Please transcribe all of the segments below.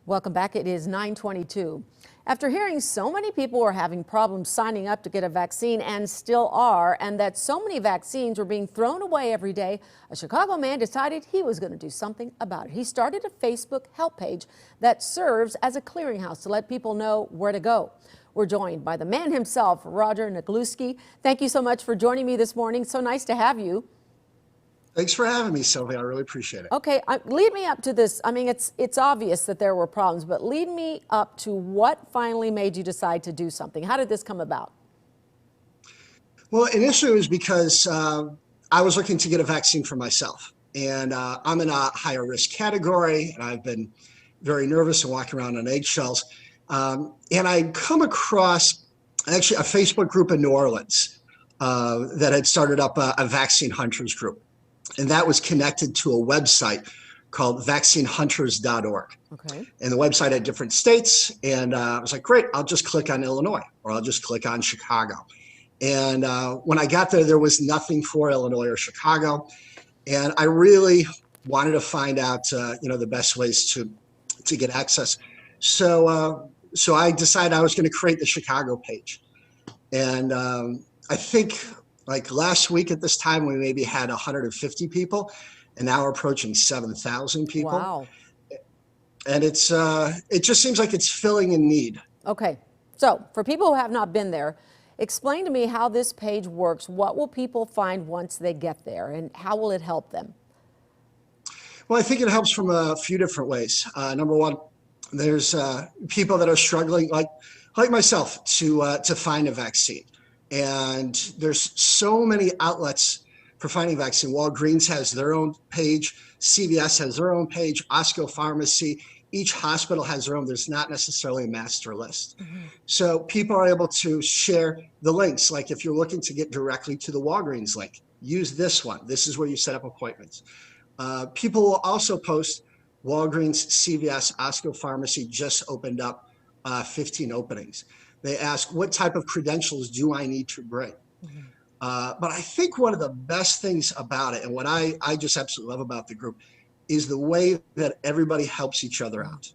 Welcome back. It is 9:22. After hearing so many people were having problems signing up to get a vaccine and still are, and that so many vaccines were being thrown away every day, a Chicago man decided he was going to do something about it. He started a Facebook help page that serves as a clearinghouse to let people know where to go. We're joined by the man himself, Roger Nagluski. Thank you so much for joining me this morning. So nice to have you. Thanks for having me, Sylvia. I really appreciate it. Okay, lead me up to this. I mean, it's obvious that there were problems, but lead me up to what finally made you decide to do something. How did this come about? Well, initially it was because I was looking to get a vaccine for myself. And I'm in a higher risk category, and I've been very nervous and walking around on eggshells. And I come across actually a Facebook group in New Orleans that had started up a vaccine hunters group. And that was connected to a website called vaccinehunters.org. Okay. And the website had different states. And I was like, great, I'll just click on Illinois, or I'll just click on Chicago. And when I got there was nothing for Illinois or Chicago. And I really wanted to find out, the best ways to get access. So I decided I was going to create the Chicago page. And I think like last week at this time, we maybe had 150 people, and now we're approaching 7,000 people. Wow. And it just seems like it's filling a need. Okay. So for people who have not been there, explain to me how this page works. What will people find once they get there, and how will it help them? Well, I think it helps from a few different ways. Number one, there's people that are struggling, like myself, to find a vaccine. And there's so many outlets for finding vaccine. Walgreens has their own page, CVS has their own page, Osco Pharmacy, each hospital has their own. There's not necessarily a master list. Mm-hmm. So people are able to share the links. Like if you're looking to get directly to the Walgreens link, use this one. This is where you set up appointments. People will also post Walgreens, CVS, Osco Pharmacy just opened up 15 openings. They ask, what type of credentials do I need to bring? Mm-hmm. But I think one of the best things about it, and what I just absolutely love about the group, is the way that everybody helps each other out.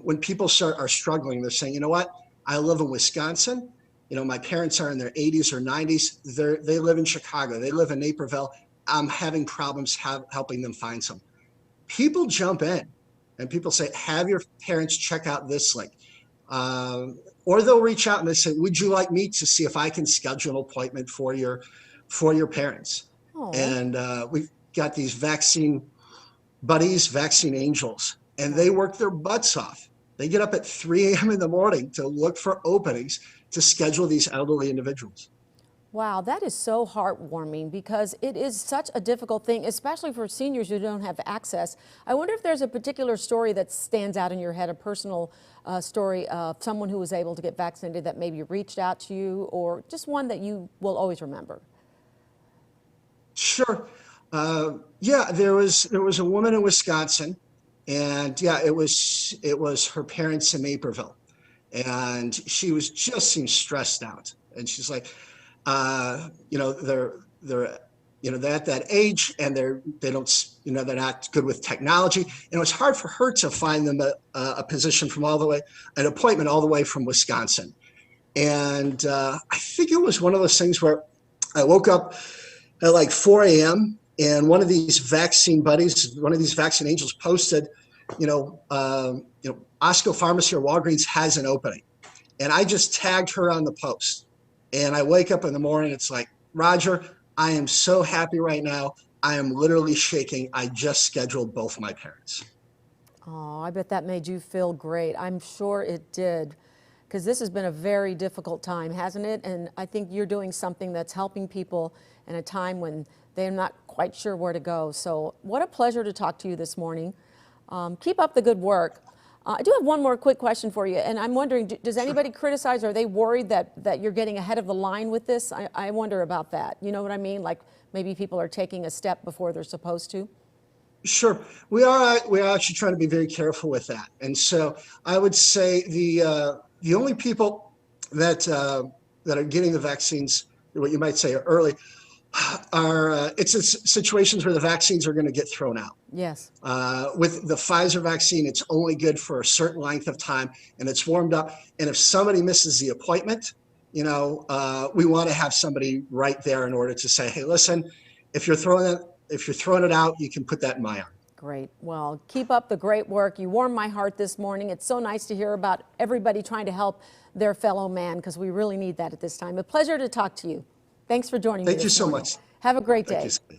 When people are struggling, they're saying, you know what, I live in Wisconsin. You know, my parents are in their 80s or 90s. They live in Chicago. They live in Naperville. I'm having problems helping them find some. People jump in and people say, have your parents check out this link. Or they'll reach out and they say, would you like me to see if I can schedule an appointment for your parents? Oh. And we've got these vaccine buddies, vaccine angels, and they work their butts off. They get up at 3 a.m. in the morning to look for openings to schedule these elderly individuals. Wow, that is so heartwarming because it is such a difficult thing, especially for seniors who don't have access. I wonder if there's a particular story that stands out in your head, a personal story of someone who was able to get vaccinated that maybe reached out to you, or just one that you will always remember. Sure. Yeah, there was a woman in Wisconsin, and yeah, it was her parents in Naperville, and she was just seemed stressed out, and she's like, they're at that age, and they're not good with technology, and it was hard for her to find them a position from an appointment all the way from Wisconsin. And I think it was one of those things where I woke up at like 4 a.m. and one of these vaccine buddies, one of these vaccine angels posted, Osco Pharmacy or Walgreens has an opening, and I just tagged her on the post. And I wake up in the morning, it's like, Roger, I am so happy right now. I am literally shaking. I just scheduled both my parents. Oh, I bet that made you feel great. I'm sure it did, because this has been a very difficult time, hasn't it? And I think you're doing something that's helping people in a time when they're not quite sure where to go. So what a pleasure to talk to you this morning. Keep up the good work. I do have one more quick question for you, and I'm wondering, does anybody criticize, or are they worried that you're getting ahead of the line with this? I wonder about that. You know what I mean? Like maybe people are taking a step before they're supposed to? Sure. We are actually trying to be very careful with that. And so I would say the only people that are getting the vaccines, what you might say, are early, are it's situations where the vaccines are going to get thrown out. Yes. With the Pfizer vaccine, it's only good for a certain length of time, and it's warmed up. And if somebody misses the appointment, we want to have somebody right there in order to say, hey, listen, if you're throwing it out, you can put that in my arm. Great. Well, keep up the great work. You warmed my heart this morning. It's so nice to hear about everybody trying to help their fellow man, because we really need that at this time. A pleasure to talk to you. Thanks for joining me Thank you this so morning. much. Have a great Thank day. you.